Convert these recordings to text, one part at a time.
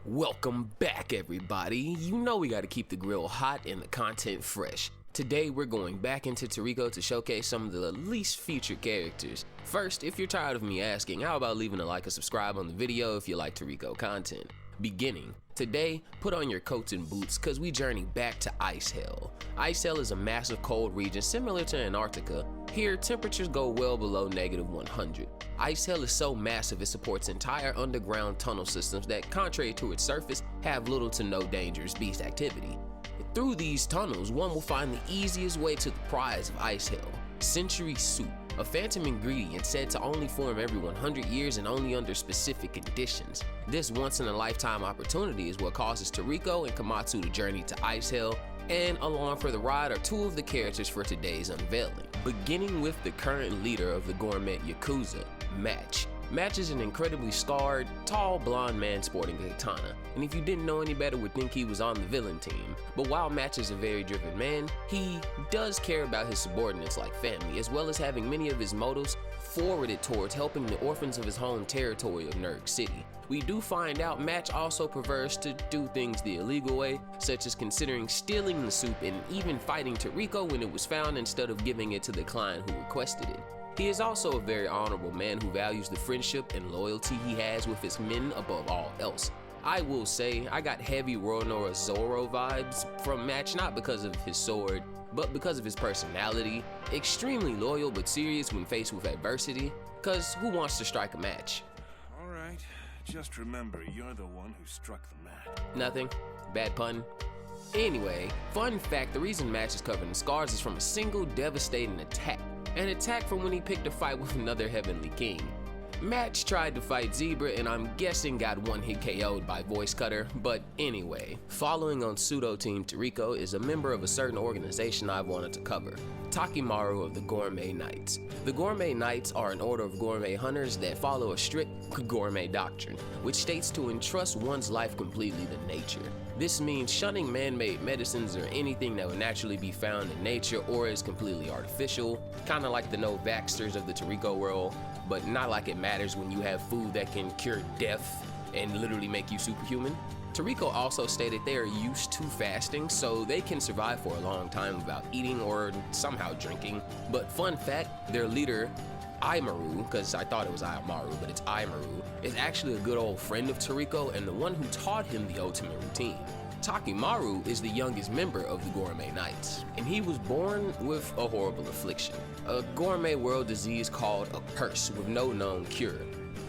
Welcome back, everybody. You know we gotta keep the grill hot and the content fresh. Today we're going back into Toriko to showcase some of the least featured characters. First, if you're tired of me asking, how about leaving a like and subscribe on the video if you like Toriko content. Beginning. Today, put on your coats and boots cause we journey back to Ice Hell. Ice Hell is a massive cold region similar to Antarctica. Here, temperatures go well below -100. Ice Hell is so massive it supports entire underground tunnel systems that, contrary to its surface, have little to no dangerous beast activity. Through these tunnels, one will find the easiest way to the prize of Ice Hell, Century Soup, a phantom ingredient said to only form every 100 years and only under specific conditions. This once-in-a-lifetime opportunity is what causes Toriko and Komatsu to journey to Ice Hell, and along for the ride are two of the characters for today's unveiling. Beginning with the current leader of the gourmet Yakuza, Match. Match is an incredibly scarred, tall, blonde man sporting a katana, and if you didn't know any better would think he was on the villain team. But while Match is a very driven man, he does care about his subordinates like family, as well as having many of his motives forwarded towards helping the orphans of his home territory of Nerg City. We do find out Match also prefers to do things the illegal way, such as considering stealing the soup and even fighting Toriko when it was found instead of giving it to the client who requested it. He is also a very honorable man who values the friendship and loyalty he has with his men above all else. I will say, I got heavy Roronoa Zoro vibes from Match, not because of his sword, but because of his personality. Extremely loyal but serious when faced with adversity, cause who wants to strike a match? Alright, just remember you're the one who struck the match. Nothing? Bad pun? Anyway, fun fact, the reason Match is covered in scars is from a single devastating attack. An attack from when he picked a fight with another Heavenly King. Match tried to fight Zebra and I'm guessing got one hit KO'd by Voice Cutter, but anyway. Following on Pseudo Team Toriko is a member of a certain organization I've wanted to cover, Takimaru of the Gourmet Knights. The Gourmet Knights are an order of gourmet hunters that follow a strict gourmet doctrine, which states to entrust one's life completely to nature. This means shunning man-made medicines or anything that would naturally be found in nature or is completely artificial, kinda like the no-vaxxers of the Toriko world, but not like it matters when you have food that can cure death and literally make you superhuman. Toriko also stated they are used to fasting, so they can survive for a long time without eating or somehow drinking. But fun fact, their leader, Aimaru, because I thought it was Aimaru, but it's Aimaru, is actually a good old friend of Toriko and the one who taught him the ultimate routine. Takimaru is the youngest member of the Gourmet Knights, and he was born with a horrible affliction, a gourmet world disease called a curse with no known cure.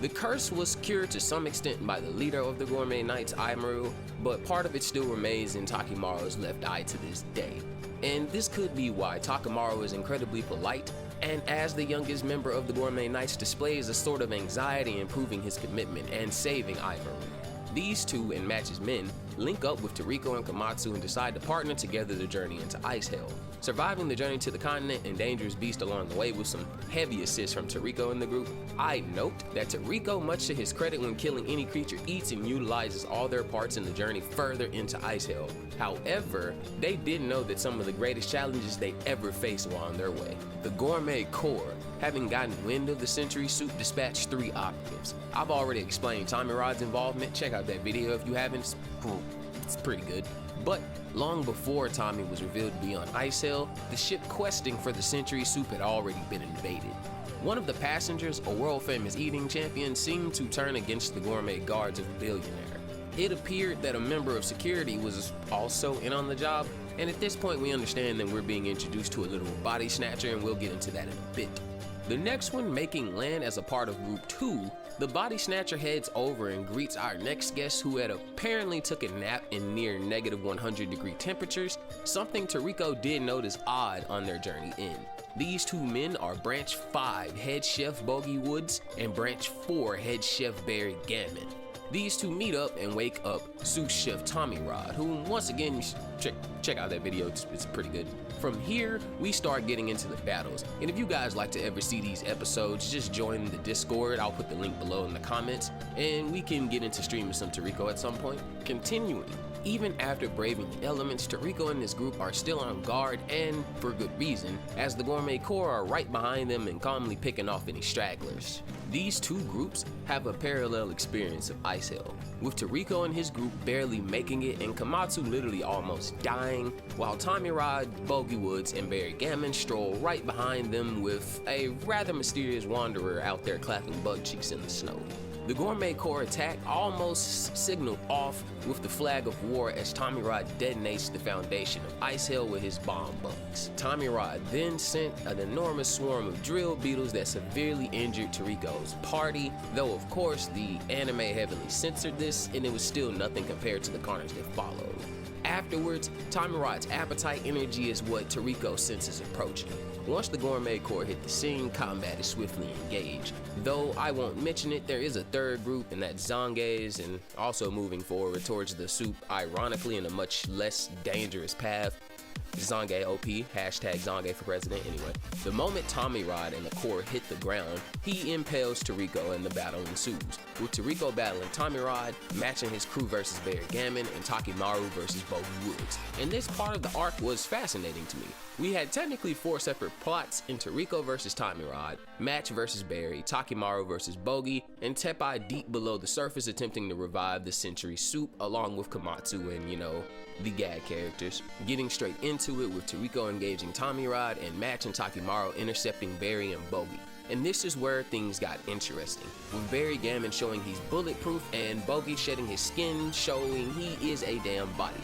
The curse was cured to some extent by the leader of the Gourmet Knights, Aimaru, but part of it still remains in Takimaru's left eye to this day. And this could be why Takimaru is incredibly polite, and as the youngest member of the Gourmet Knights displays a sort of anxiety in proving his commitment and saving Aimaru. These two and Match's men link up with Toriko and Komatsu and decide to partner together to journey into Ice Hell. Surviving the journey to the continent and dangerous beast along the way with some heavy assists from Toriko in the group. I note that Toriko, much to his credit when killing any creature, eats and utilizes all their parts in the journey further into Ice Hell. However, they did know that some of the greatest challenges they ever faced were on their way. The Gourmet Corps, having gotten wind of the Century Soup, dispatched 3 operatives. I've already explained Tommy Rod's involvement, check out that video if you haven't, it's pretty good. But long before Tommy was revealed to be on Ice Hell, the ship questing for the Century Soup had already been invaded. One of the passengers, a world-famous eating champion, seemed to turn against the gourmet guards of the billionaire. It appeared that a member of security was also in on the job, and at this point we understand that we're being introduced to a little body snatcher, and we'll get into that in a bit. The next one making land as a part of Group 2, the body snatcher heads over and greets our next guest who had apparently took a nap in near -100-degree temperatures, something Toriko did notice odd on their journey in. These two men are Branch 5 Head Chef Bogey Woods and Branch 4 Head Chef Barry Gammon. These two meet up and wake up sous chef Tommy Rod, who once again, check out that video, it's pretty good. From here, we start getting into the battles, and if you guys like to ever see these episodes, just join the Discord. I'll put the link below in the comments, and we can get into streaming some Toriko at some point. Continuing, even after braving the elements, Toriko and his group are still on guard, and for good reason, as the Gourmet Corps are right behind them and calmly picking off any stragglers. These two groups have a parallel experience of ice hell, with Toriko and his group barely making it and Komatsu literally almost dying, while Tommy Rod, Bogey Woods, and Barry Gammon stroll right behind them with a rather mysterious wanderer out there clapping butt cheeks in the snow. The Gourmet Corps attack almost signaled off with the flag of war as Tommy Rod detonates the foundation of ice hell with his bomb bugs. Tommy Rod then sent an enormous swarm of drill beetles that severely injured Toriko's party, though of course the anime heavily censored this and it was still nothing compared to the carnage that followed. Afterwards, Tommy Rod's appetite energy is what Toriko senses approaching. Once the Gourmet Corps hit the scene, combat is swiftly engaged. Though I won't mention it, there is a third group, and that's Zange's, and also moving forward towards the soup, ironically in a much less dangerous path. Zange OP, hashtag Zange for president. Anyway, the moment Tommy Rod and the Corps hit the ground, he impales Toriko and the battle ensues, with Toriko battling Tommy Rod, matching his crew versus Barry Gammon, and Takimaru versus Bogey Woods. And this part of the arc was fascinating to me. We had technically 4 separate plots in Toriko versus Tommy Rod, Match versus Barry, Takimaru versus Bogey, and Tepai deep below the surface attempting to revive the Century Soup along with Komatsu and, the gag characters. Getting straight into it with Toriko engaging Tommy Rod and Match and Takimaru intercepting Barry and Bogey. And this is where things got interesting, with Barry Gammon showing he's bulletproof and Bogey shedding his skin showing he is a damn body.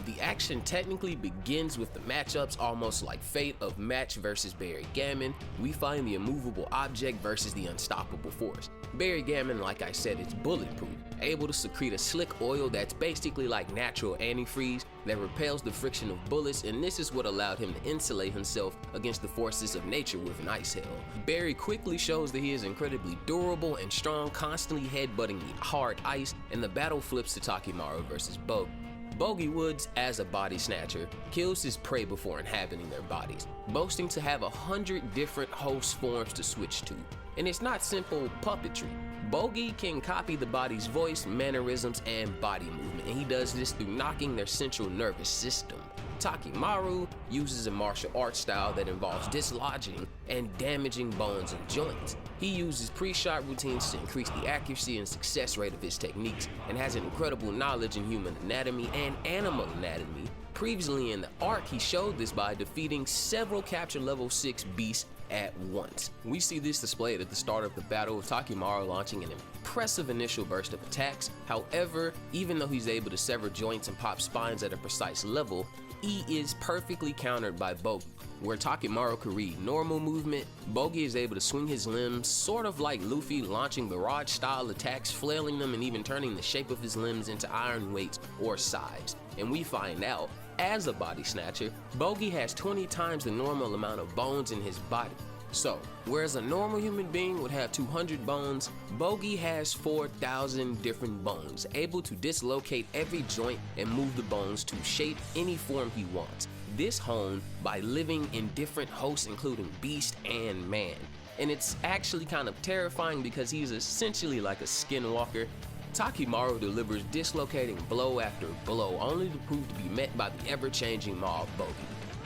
The action technically begins with the matchups almost like Fate of Match versus Barry Gammon. We find the immovable object versus the unstoppable force. Barry Gammon, like I said, is bulletproof, able to secrete a slick oil that's basically like natural antifreeze that repels the friction of bullets, and this is what allowed him to insulate himself against the forces of nature with an ice hell. Barry quickly shows that he is incredibly durable and strong, constantly headbutting the hard ice, and the battle flips to Takimaru versus Bogey. Bogey Woods, as a body snatcher, kills his prey before inhabiting their bodies, boasting to have 100 different host forms to switch to. And it's not simple puppetry. Bogey can copy the body's voice, mannerisms, and body movement, and he does this through knocking their central nervous system. Takimaru uses a martial arts style that involves dislodging and damaging bones and joints. He uses pre-shot routines to increase the accuracy and success rate of his techniques, and has an incredible knowledge in human anatomy and animal anatomy. Previously in the arc, he showed this by defeating several capture level 6 beasts at once. We see this displayed at the start of the battle, with Takimaru launching an impressive initial burst of attacks. However, even though he's able to sever joints and pop spines at a precise level, he is perfectly countered by Bogey. Where Takimaru could read normal movement, Bogey is able to swing his limbs sort of like Luffy, launching barrage style attacks, flailing them and even turning the shape of his limbs into iron weights or scythes. And we find out, as a body snatcher, Bogey has 20 times the normal amount of bones in his body. So, whereas a normal human being would have 200 bones, Bogey has 4,000 different bones, able to dislocate every joint and move the bones to shape any form he wants. This honed by living in different hosts including beast and man. And it's actually kind of terrifying because he's essentially like a skinwalker. Takimaru delivers dislocating blow after blow, only to prove to be met by the ever-changing maw of Bogey.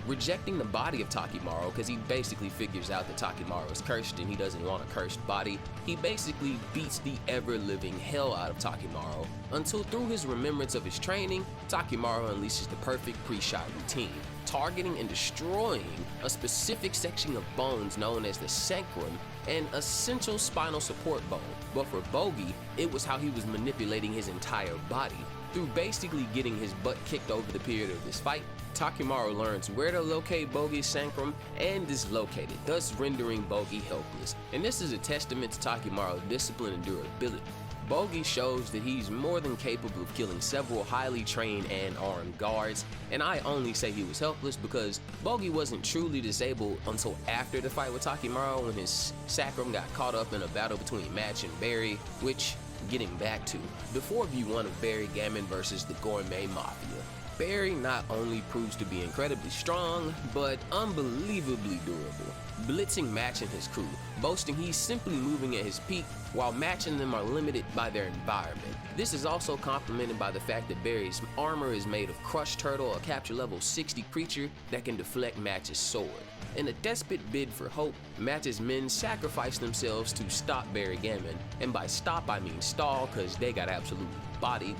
Rejecting the body of Takimaru because he basically figures out that Takimaru is cursed and he doesn't want a cursed body, he basically beats the ever-living hell out of Takimaru until through his remembrance of his training, Takimaru unleashes the perfect pre-shot routine, targeting and destroying a specific section of bones known as the sacrum and a central spinal support bone. But for Bogey, it was how he was manipulating his entire body. Through basically getting his butt kicked over the period of this fight, Takimaru learns where to locate Bogey's sacrum and dislocate it, thus rendering Bogey helpless. And this is a testament to Takimaru's discipline and durability. Bogey shows that he's more than capable of killing several highly trained and armed guards, and I only say he was helpless because Bogey wasn't truly disabled until after the fight with Takimaru when his sacrum got caught up in a battle between Match and Barry, which, getting back to, before view 1 of Barry Gammon versus the Gourmet Mafia. Barry not only proves to be incredibly strong, but unbelievably durable, blitzing Match and his crew, boasting he's simply moving at his peak, while Match and them are limited by their environment. This is also complemented by the fact that Barry's armor is made of crushed turtle, a capture level 60 creature that can deflect Match's sword. In a desperate bid for hope, Match's men sacrifice themselves to stop Barry Gammon, and by stop I mean stall, cause they got absolutely bodied.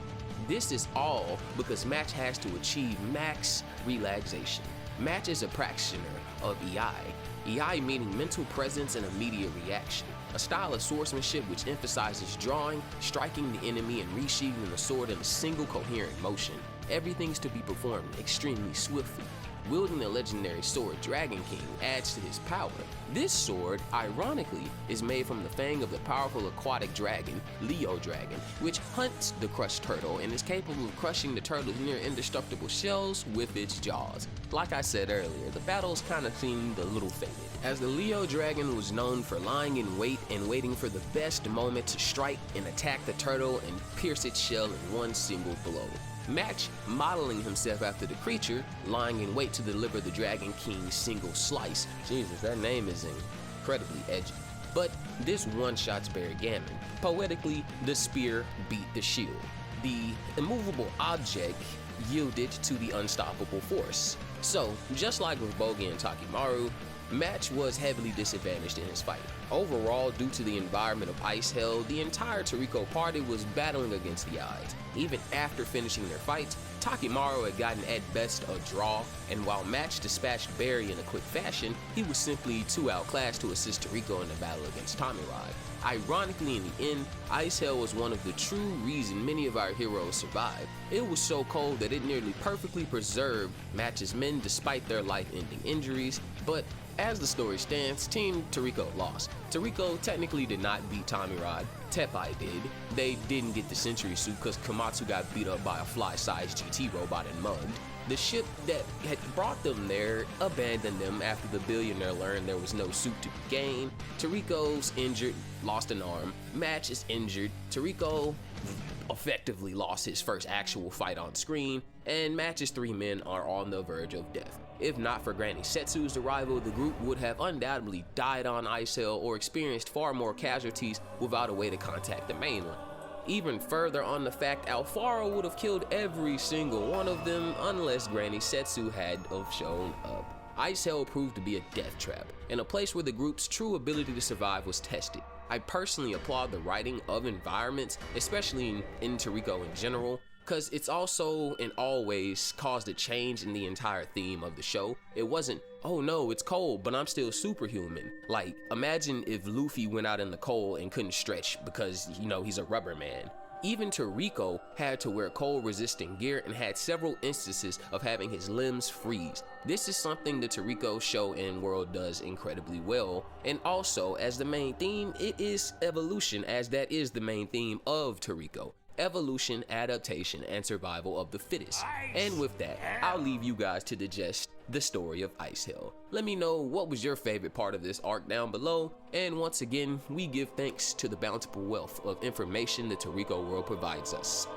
This is all because Match has to achieve max relaxation. Match is a practitioner of EI meaning mental presence and immediate reaction, a style of swordsmanship which emphasizes drawing, striking the enemy, and resheathing the sword in a single coherent motion. Everything's to be performed extremely swiftly. Wielding the legendary sword Dragon King adds to his power. This sword, ironically, is made from the fang of the powerful aquatic dragon, Leo Dragon, which hunts the crushed turtle and is capable of crushing the turtle's near indestructible shells with its jaws. Like I said earlier, the battles kind of seemed a little faded, as the Leo Dragon was known for lying in wait and waiting for the best moment to strike and attack the turtle and pierce its shell in one single blow. Match, modeling himself after the creature, lying in wait to deliver the Dragon King's single slice. Jesus, that name is incredibly edgy. But this one-shots Barry Gammon. Poetically, the spear beat the shield. The immovable object yielded to the unstoppable force. So, just like with Bogi and Takimaru, Match was heavily disadvantaged in his fight. Overall, due to the environment of Ice Hell, the entire Toriko party was battling against the odds. Even after finishing their fights, Takimaru had gotten at best a draw, and while Match dispatched Barry in a quick fashion, he was simply too outclassed to assist Toriko in the battle against Tamirod. Ironically, in the end, Ice Hell was one of the true reasons many of our heroes survived. It was so cold that it nearly perfectly preserved Match's men despite their life-ending injuries, but as the story stands, Team Toriko lost. Toriko technically did not beat Tamirod, Tepai did. They didn't get the Century Suit because Komatsu got beat up by a fly-sized GT robot and mugged. The ship that had brought them there abandoned them after the billionaire learned there was no suit to be gained. Toriko's injured, lost an arm. Match is injured. Toriko effectively lost his first actual fight on screen, and Match's three men are on the verge of death. If not for Granny Setsu's arrival, the group would have undoubtedly died on Ice Hell or experienced far more casualties without a way to contact the mainland. Even further on the fact, Alfaro would have killed every single one of them unless Granny Setsu had have shown up. Ice Hell proved to be a death trap, and a place where the group's true ability to survive was tested. I personally applaud the writing of environments, especially in Toriko in general, because it's also in all ways caused a change in the entire theme of the show. It wasn't, oh no, it's cold, but I'm still superhuman. Like, imagine if Luffy went out in the cold and couldn't stretch because, you know, he's a rubber man. Even Toriko had to wear cold-resistant gear and had several instances of having his limbs freeze. This is something the Toriko show and world does incredibly well. And also, as the main theme, it is evolution, as that is the main theme of Toriko. Evolution, adaptation, and survival of the fittest. And with that, I'll leave you guys to digest the story of Ice Hell. Let me know what was your favorite part of this arc down below, and once again, we give thanks to the bountiful wealth of information the Toriko world provides us.